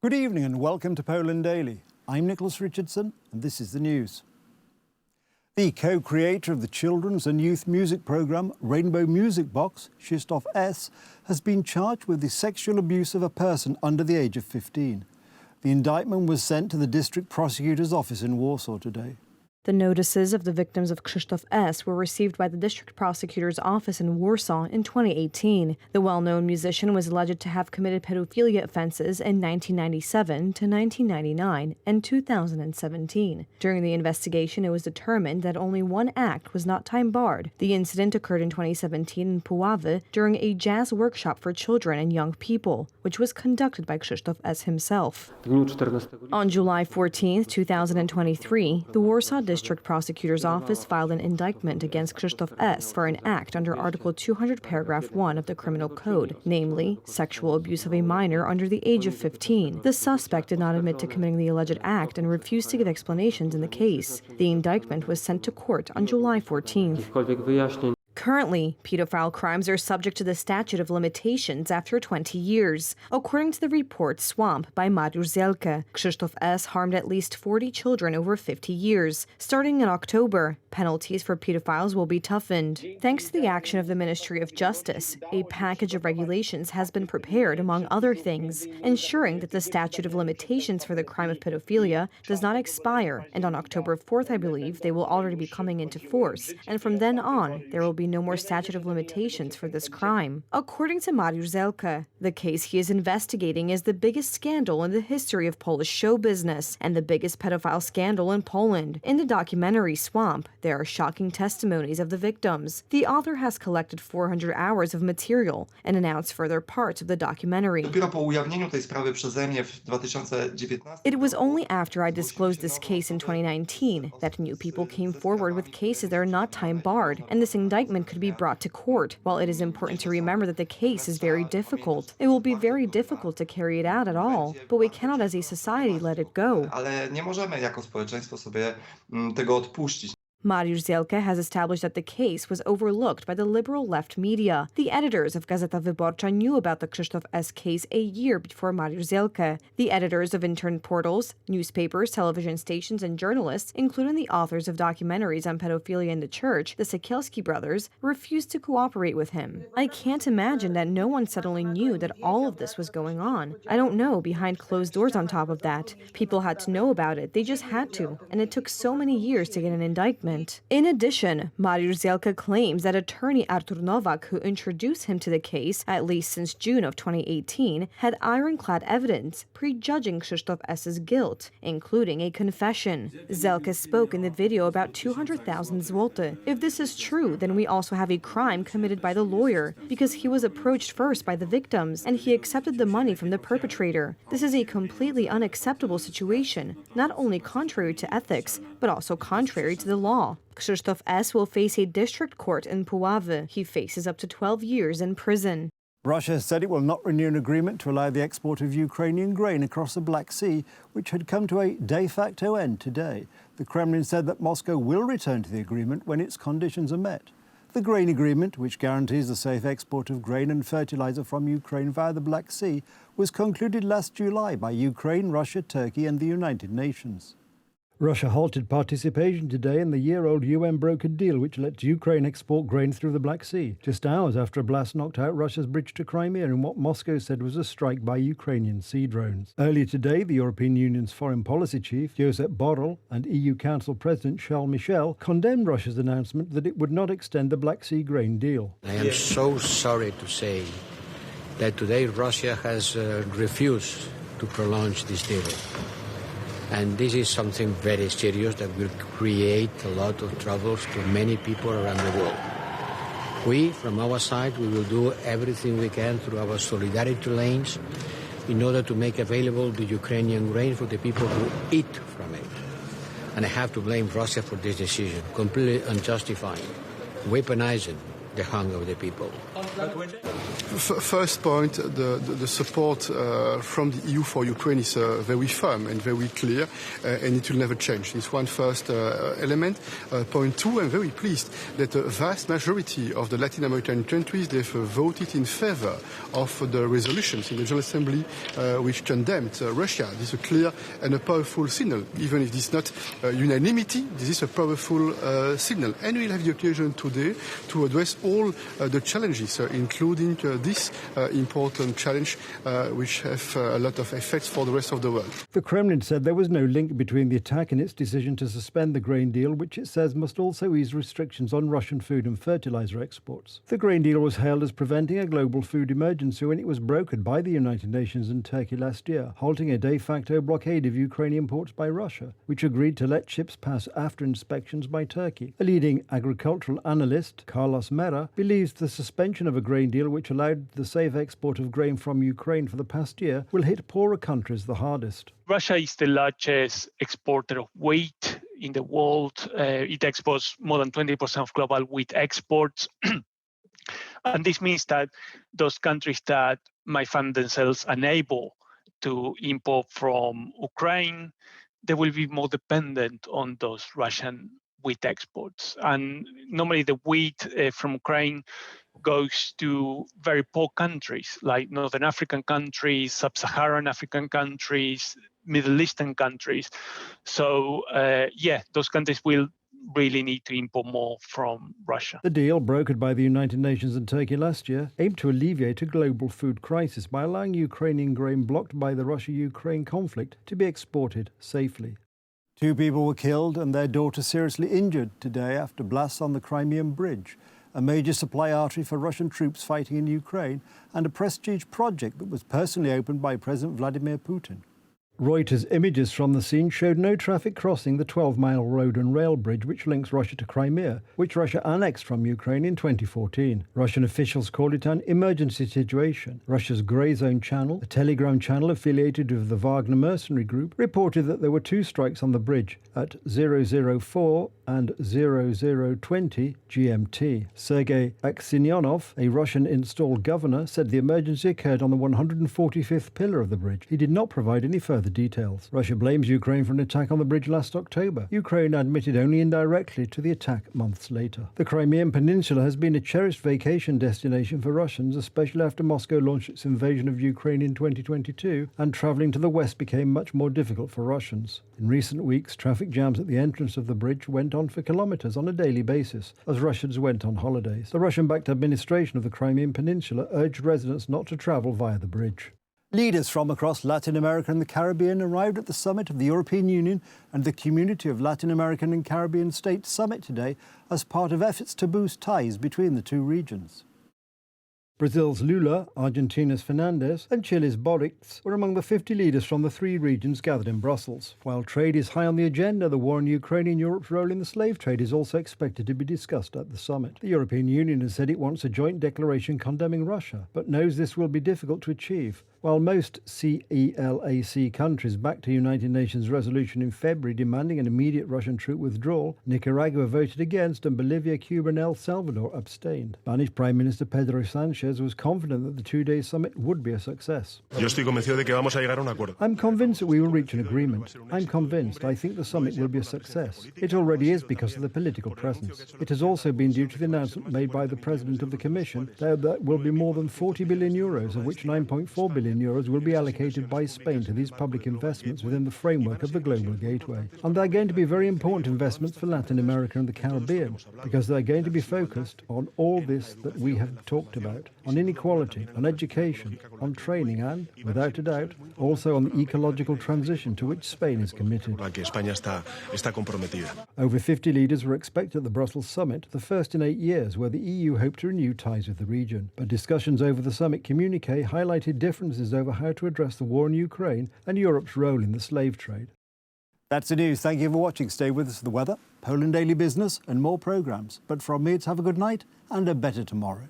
Good evening and welcome to Poland Daily. I'm Nicholas Richardson and this is the news. The co-creator of the children's and youth music programme Rainbow Music Box, Krzysztof S., has been charged with the sexual abuse of a person under the age of 15. The indictment was sent to the district prosecutor's office in Warsaw today. The notices of the victims of Krzysztof S. were received by the district prosecutor's office in Warsaw in 2018. The well-known musician was alleged to have committed pedophilia offenses in 1997 to 1999 and 2017. During the investigation, it was determined that only one act was not time-barred. The incident occurred in 2017 in Puławy during a jazz workshop for children and young people, which was conducted by Krzysztof S. himself. On July 14, 2023, the Warsaw District Prosecutor's Office filed an indictment against Krzysztof S. for an act under Article 200, Paragraph 1 of the Criminal Code, namely, sexual abuse of a minor under the age of 15. The suspect did not admit to committing the alleged act and refused to give explanations in the case. The indictment was sent to court on July 14th. Currently, pedophile crimes are subject to the statute of limitations after 20 years. According to the report Swamp by Mariusz Zielke, Krzysztof S. harmed at least 40 children over 50 years. Starting in October, penalties for pedophiles will be toughened. Thanks to the action of the Ministry of Justice, a package of regulations has been prepared, among other things, ensuring that the statute of limitations for the crime of pedophilia does not expire, and on October 4th, I believe, they will already be coming into force, and from then on, there will be no more statute of limitations for this crime. According to Mariusz Zielke, the case he is investigating is the biggest scandal in the history of Polish show business and the biggest pedophile scandal in Poland. In the documentary Swamp, there are shocking testimonies of the victims. The author has collected 400 hours of material and announced further parts of the documentary. It was only after I disclosed this case in 2019 that new people came forward with cases that are not time-barred, and this indictment could be brought to court. While it is important to remember that the case is very difficult, it will be very difficult to carry it out at all, but we cannot as a society let it go. Mariusz Zielke has established that the case was overlooked by the liberal left media. The editors of Gazeta Wyborcza knew about the Krzysztof S. case a year before Mariusz Zielke. The editors of internet portals, newspapers, television stations, and journalists, including the authors of documentaries on pedophilia in the church, the Sekielski brothers, refused to cooperate with him. I can't imagine that no one suddenly knew that all of this was going on. I don't know, behind closed doors on top of that. People had to know about it. They just had to. And it took so many years to get an indictment. In addition, Mariusz Zielke claims that attorney Artur Nowak, who introduced him to the case, at least since June of 2018, had ironclad evidence prejudging Krzysztof S.'s guilt, including a confession. Zielke spoke in the video about 200,000 zloty. If this is true, then we also have a crime committed by the lawyer, because he was approached first by the victims, and he accepted the money from the perpetrator. This is a completely unacceptable situation, not only contrary to ethics, but also contrary to the law. Krzysztof S. will face a district court in Puławy. He faces up to 12 years in prison. Russia has said it will not renew an agreement to allow the export of Ukrainian grain across the Black Sea, which had come to a de facto end today. The Kremlin said that Moscow will return to the agreement when its conditions are met. The grain agreement, which guarantees the safe export of grain and fertilizer from Ukraine via the Black Sea, was concluded last July by Ukraine, Russia, Turkey and the United Nations. Russia halted participation today in the year-old UN-brokered deal which lets Ukraine export grain through the Black Sea, just hours after a blast knocked out Russia's bridge to Crimea in what Moscow said was a strike by Ukrainian sea drones. Earlier today, the European Union's foreign policy chief, Josep Borrell, and EU Council President Charles Michel condemned Russia's announcement that it would not extend the Black Sea grain deal. I am so sorry to say that today Russia has refused to prolong this deal. And this is something very serious that will create a lot of troubles to many people around the world. We, from our side, we will do everything we can through our solidarity lanes in order to make available the Ukrainian grain for the people who eat from it. And I have to blame Russia for this decision, completely unjustified, weaponizing the hunger of the people. First point, the support from the EU for Ukraine is very firm and very clear, and it will never change. This one first element. Point two, I'm very pleased that the vast majority of the Latin American countries, they've voted in favor of the resolutions in the General Assembly which condemned Russia. This is a clear and a powerful signal. Even if this is not unanimity, this is a powerful signal. And we'll have the occasion today to address all the challenges, including this important challenge, which have a lot of effects for the rest of the world. The Kremlin said there was no link between the attack and its decision to suspend the grain deal, which it says must also ease restrictions on Russian food and fertilizer exports. The grain deal was hailed as preventing a global food emergency when it was brokered by the United Nations and Turkey last year, halting a de facto blockade of Ukraine imports by Russia, which agreed to let ships pass after inspections by Turkey. A leading agricultural analyst, Carlos Mera, believes the suspension of a grain deal which allowed the safe export of grain from Ukraine for the past year will hit poorer countries the hardest. Russia is the largest exporter of wheat in the world. It exports more than 20% of global wheat exports. And this means that those countries that might find themselves unable to import from Ukraine, they will be more dependent on those Russian wheat exports. And normally the wheat from Ukraine goes to very poor countries like Northern African countries, Sub-Saharan African countries, Middle Eastern countries. So, those countries will really need to import more from Russia. The deal, brokered by the United Nations and Turkey last year, aimed to alleviate a global food crisis by allowing Ukrainian grain blocked by the Russia-Ukraine conflict to be exported safely. 2 people were killed and their daughter seriously injured today after blasts on the Crimean Bridge, a major supply artery for Russian troops fighting in Ukraine and a prestige project that was personally opened by President Vladimir Putin. Reuters images from the scene showed no traffic crossing the 12-mile road and rail bridge which links Russia to Crimea, which Russia annexed from Ukraine in 2014. Russian officials called it an emergency situation. Russia's Grey Zone channel, a Telegram channel affiliated with the Wagner mercenary group, reported that there were 2 strikes on the bridge at 00:04 and 00:20 GMT. Sergei Aksyonov, a Russian-installed governor, said the emergency occurred on the 145th pillar of the bridge. He did not provide any further details. Russia blames Ukraine for an attack on the bridge last October. Ukraine admitted only indirectly to the attack months later. The Crimean Peninsula has been a cherished vacation destination for Russians, especially after Moscow launched its invasion of Ukraine in 2022, and travelling to the west became much more difficult for Russians. In recent weeks, traffic jams at the entrance of the bridge went on for kilometres on a daily basis as Russians went on holidays. The Russian-backed administration of the Crimean Peninsula urged residents not to travel via the bridge. Leaders from across Latin America and the Caribbean arrived at the summit of the European Union and the Community of Latin American and Caribbean States summit today as part of efforts to boost ties between the 2 regions. Brazil's Lula, Argentina's Fernandes and Chile's Boric were among the 50 leaders from the 3 regions gathered in Brussels. While trade is high on the agenda, the war in Ukraine and Europe's role in the slave trade is also expected to be discussed at the summit. The European Union has said it wants a joint declaration condemning Russia, but knows this will be difficult to achieve. While most CELAC countries backed a United Nations resolution in February demanding an immediate Russian troop withdrawal, Nicaragua voted against and Bolivia, Cuba and El Salvador abstained. Spanish Prime Minister Pedro Sánchez was confident that the 2-day summit would be a success. I'm convinced that we will reach an agreement. I'm convinced. I think the summit will be a success. It already is because of the political presence. It has also been due to the announcement made by the President of the Commission that there will be more than 40 billion euros, of which 9.4 billion euros will be allocated by Spain to these public investments within the framework of the Global Gateway. And they're going to be very important investments for Latin America and the Caribbean, because they're going to be focused on all this that we have talked about, on inequality, on education, on training and, without a doubt, also on the ecological transition to which Spain is committed. Over 50 leaders were expected at the Brussels summit, the first in 8 years, where the EU hoped to renew ties with the region. But discussions over the summit communique highlighted differences over how to address the war in Ukraine and Europe's role in the slave trade. That's the news. Thank you for watching. Stay with us for the weather, Poland Daily Business and more programmes. But from me, it's have a good night and a better tomorrow.